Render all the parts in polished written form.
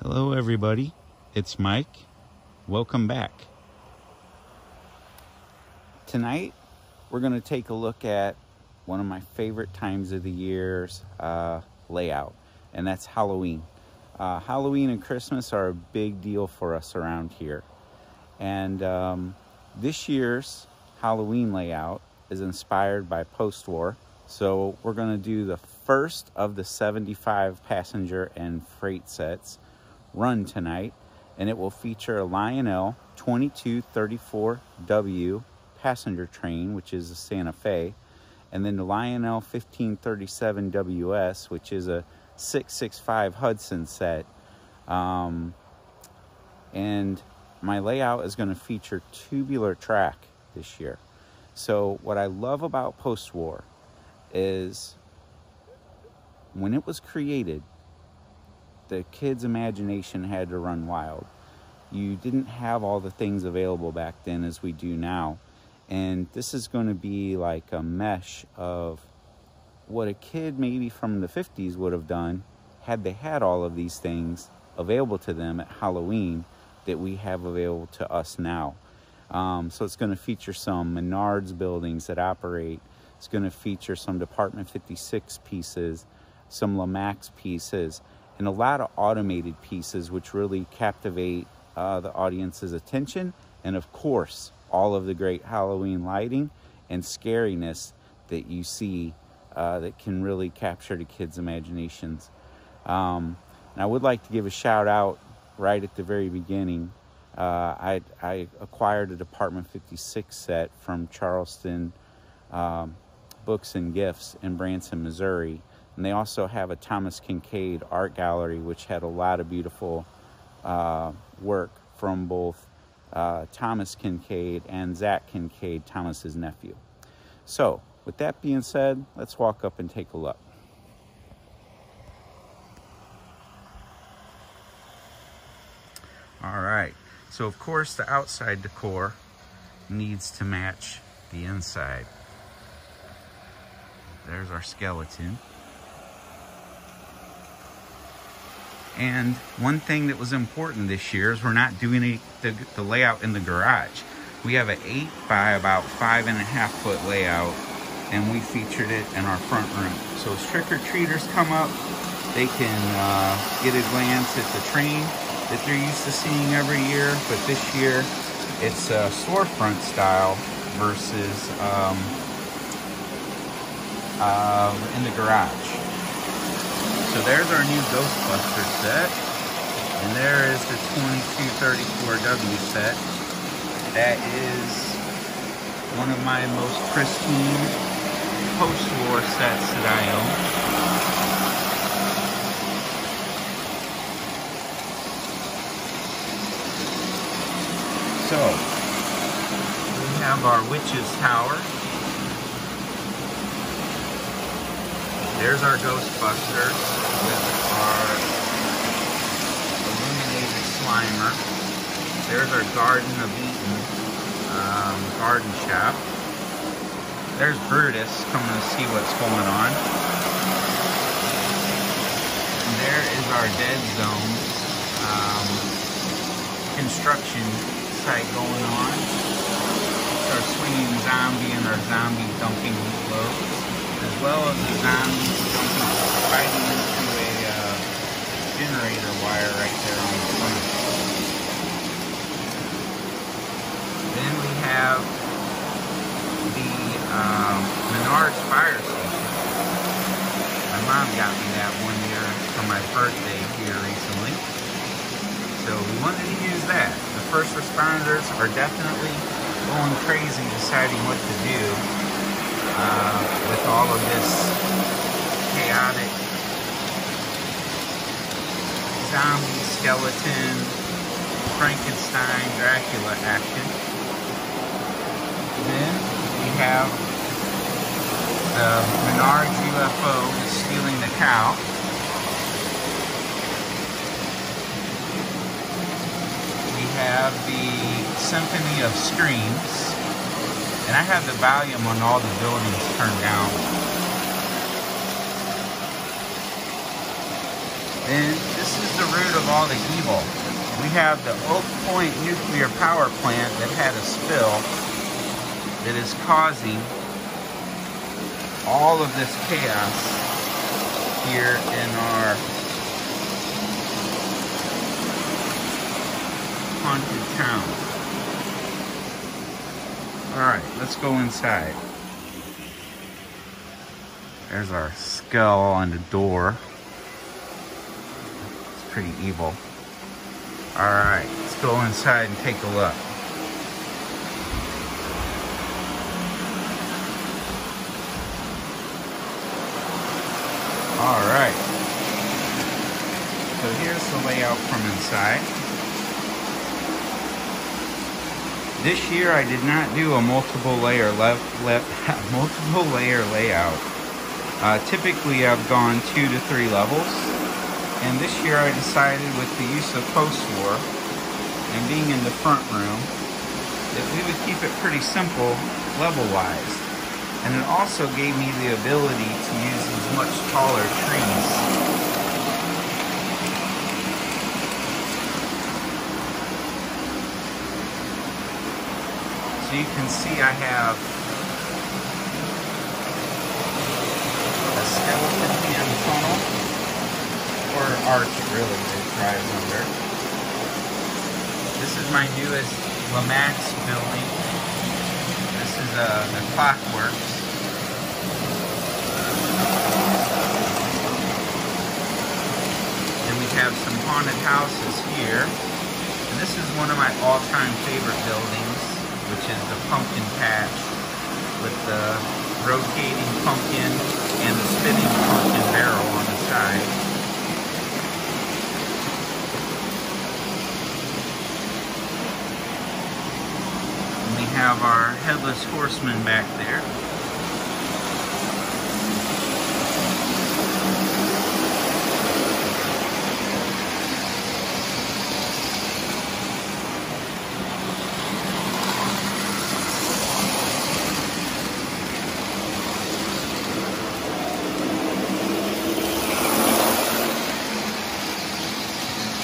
Hello everybody, it's Mike. Welcome back. Tonight we're going to take a look at one of my favorite times of the year's layout, and that's Halloween. Halloween and Christmas are a big deal for us around here, and this year's Halloween layout is inspired by post-war. So we're going to do the first of the 75 passenger and freight sets run tonight, and it will feature a Lionel 2234W passenger train, which is a Santa Fe, and then the Lionel 1537WS, which is a 665 Hudson set. And my layout is going to feature tubular track this year. So what I love about post-war is when it was created, the kids' imagination had to run wild. You didn't have all the things available back then as we do now. And this is going to be like a mesh of what a kid maybe from the 50s would have done had they had all of these things available to them at Halloween that we have available to us now. So it's going to feature some Menards buildings that operate. It's going to feature some Department 56 pieces, some Lemax pieces, and a lot of automated pieces which really captivate the audience's attention, and of course all of the great Halloween lighting and scariness that you see that can really capture the kids' imaginations. And I would like to give a shout out right at the very beginning. I acquired a Department 56 set from Charleston Books and Gifts in Branson, Missouri. And they also have a Thomas Kincaid art gallery, which had a lot of beautiful work from both Thomas Kincaid and Zach Kincaid, Thomas's nephew. So, with that being said, let's walk up and take a look. All right, so of course the outside decor needs to match the inside. There's our skeleton. And one thing that was important this year is we're not doing the layout in the garage. We have an 8 by about 5.5 foot layout, and we featured it in our front room. So as trick-or-treaters come up, they can get a glance at the train that they're used to seeing every year. But this year, it's a storefront style versus in the garage. So there's our new Ghostbuster set, and there is the 2234W set. That is one of my most pristine post-war sets that I own. So we have our Witch's Tower. There's our Ghostbuster with our illuminated Slimer. There's our Garden of Eden garden shop. There's Brutus coming to see what's going on. And there is our Dead Zone construction site going on. It's our swinging zombie and our zombie dumping meatloaf, as well as the zombies fighting into a generator wire right there on the front. Then we have the Menards fire station. My mom got me that one year for my birthday here recently, so we wanted to use that. The first responders are definitely going crazy deciding what to do with all of this chaotic zombie, skeleton, Frankenstein, Dracula action. Then we have the Menards UFO stealing the cow. We have the Symphony of Screams. And I have the volume on all the buildings turned down. Then this this is the root of all the evil. We have the Oak Point nuclear power plant that had a spill that is causing all of this chaos here in our haunted town. Alright, let's go inside. There's our skull on the door. It's pretty evil. Alright, let's go inside and take a look. Alright. So here's the layout from inside. This year I did not do a multiple layer layout. Typically I've gone 2 to 3 levels, and this year I decided with the use of post-war and being in the front room that we would keep it pretty simple level-wise. And it also gave me the ability to use these much taller trees. So you can see I have a skeleton hand tunnel, or arch really, that drives under. This is my newest Lemax building. This is the Clockworks. Then we have some haunted houses here. And this is one of my all-time favorite buildings, which is the pumpkin patch with the rotating pumpkin and the spinning pumpkin barrel on the side. And we have our headless horseman back there.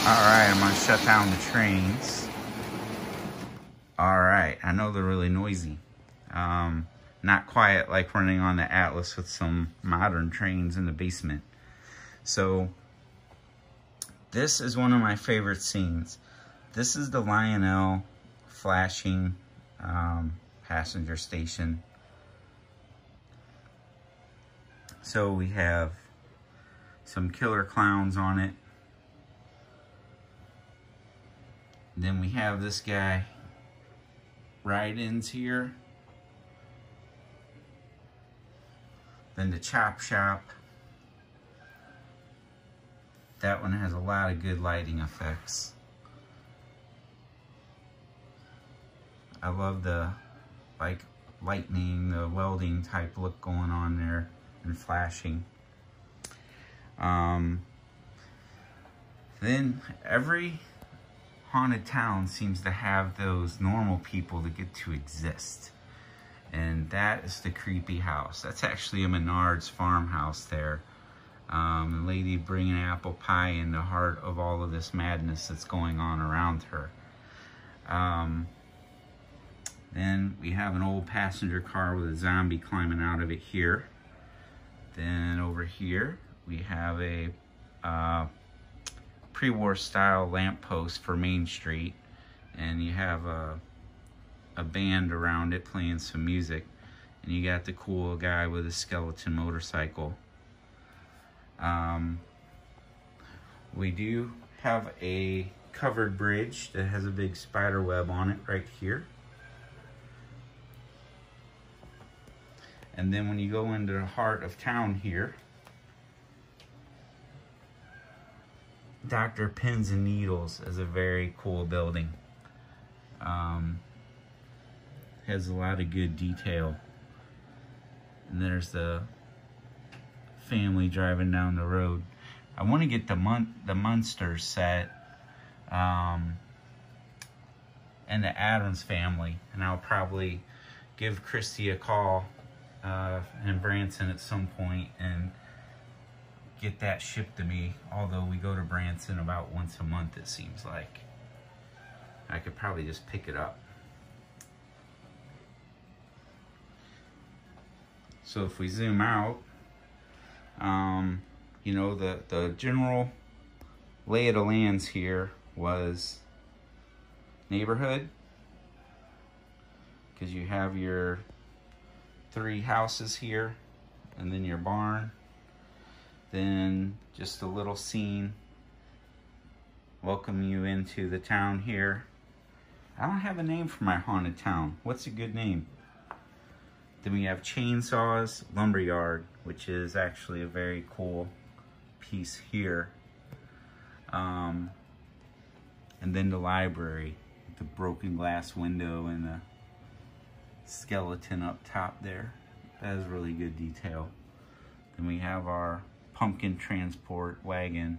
Alright, I'm going to shut down the trains. Alright, I know they're really noisy. Not quiet like running on the Atlas with some modern trains in the basement. So, this is one of my favorite scenes. This is the Lionel flashing passenger station. So we have some killer clowns on it. Then we have this guy ride-ins here. Then the chop shop. That one has a lot of good lighting effects. I love the like lightning, the welding type look going on there and flashing. Then every haunted town seems to have those normal people that get to exist. And that is the creepy house. That's actually a Menards farmhouse there. The lady bringing apple pie in the heart of all of this madness that's going on around her. Then we have an old passenger car with a zombie climbing out of it here. Then over here we have a pre-war style lamppost for Main Street, and you have a band around it playing some music, and you got the cool guy with a skeleton motorcycle. We do have a covered bridge that has a big spider web on it right here. And then when you go into the heart of town here, Dr. Pins and Needles is a very cool building. Has a lot of good detail. And there's the family driving down the road. I want to get the Munster set and the Addams family, and I'll probably give Christy a call in Branson at some point and get that shipped to me, although we go to Branson about once a month, it seems like. I could probably just pick it up. So if we zoom out, you know, the general lay of the lands here was neighborhood, because you have your 3 houses here and then your barn, then just a little scene welcome you into the town here. I don't have a name for my haunted town. What's a good name? Then we have chainsaws, lumberyard, which is actually a very cool piece here. And then the library, the broken glass window and the skeleton up top there. That is really good detail. Then we have our pumpkin transport wagon.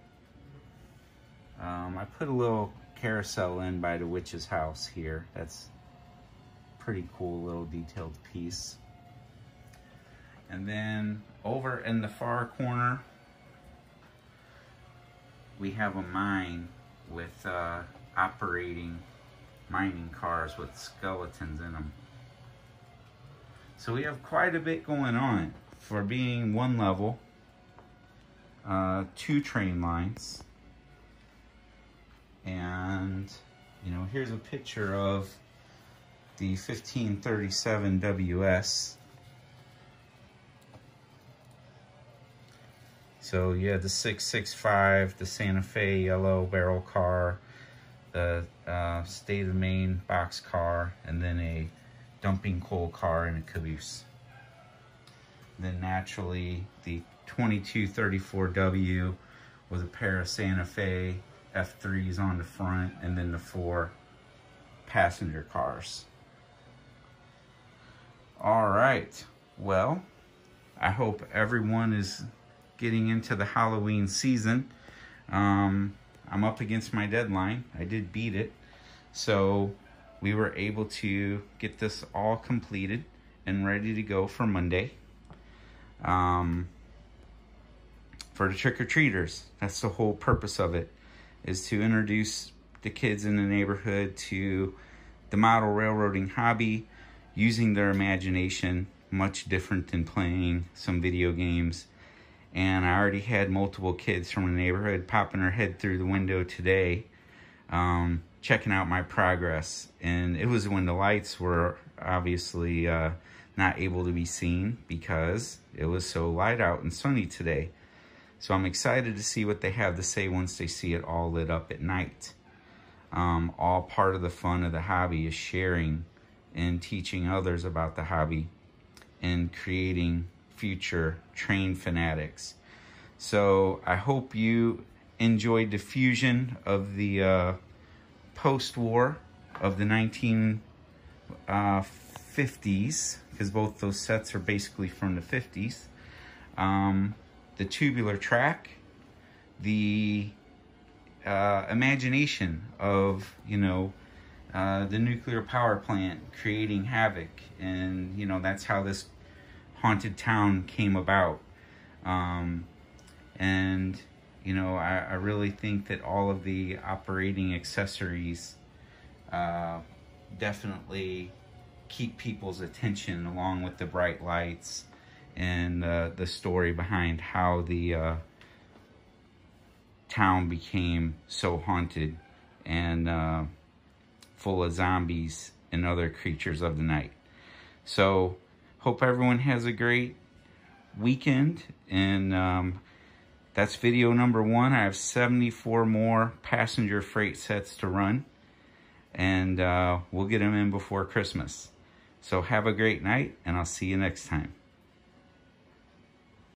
I put a little carousel in by the witch's house here. That's pretty cool little detailed piece. And then over in the far corner, we have a mine with operating mining cars with skeletons in them. So we have quite a bit going on for being 1 level, 2 train lines. And, you know, here's a picture of the 1537 WS. So you have the 665, the Santa Fe yellow barrel car, the State of Maine box car, and then a dumping coal car and a caboose. Then naturally the 2234W with a pair of Santa Fe F3s on the front, and then the 4 passenger cars. All right, well, I hope everyone is getting into the Halloween season. I'm up against my deadline. I did beat it. So we were able to get this all completed and ready to go for Monday. For the trick-or-treaters, that's the whole purpose of it, is to introduce the kids in the neighborhood to the model railroading hobby, using their imagination, much different than playing some video games. And I already had multiple kids from the neighborhood popping their head through the window today, checking out my progress. And it was when the lights were obviously not able to be seen because it was so light out and sunny today. So I'm excited to see what they have to say once they see it all lit up at night. All part of the fun of the hobby is sharing and teaching others about the hobby and creating future train fanatics. So I hope you enjoyed the fusion of the post-war of the 1950s, because both those sets are basically from the 50s. The tubular track, the imagination of, you know, the nuclear power plant creating havoc, and, you know, that's how this haunted town came about. And, you know, I really think that all of the operating accessories definitely keep people's attention, along with the bright lights and the story behind how the town became so haunted and full of zombies and other creatures of the night. So hope everyone has a great weekend, and that's video number 1. I have 74 more passenger freight sets to run, and we'll get them in before Christmas. So have a great night, and I'll see you next time.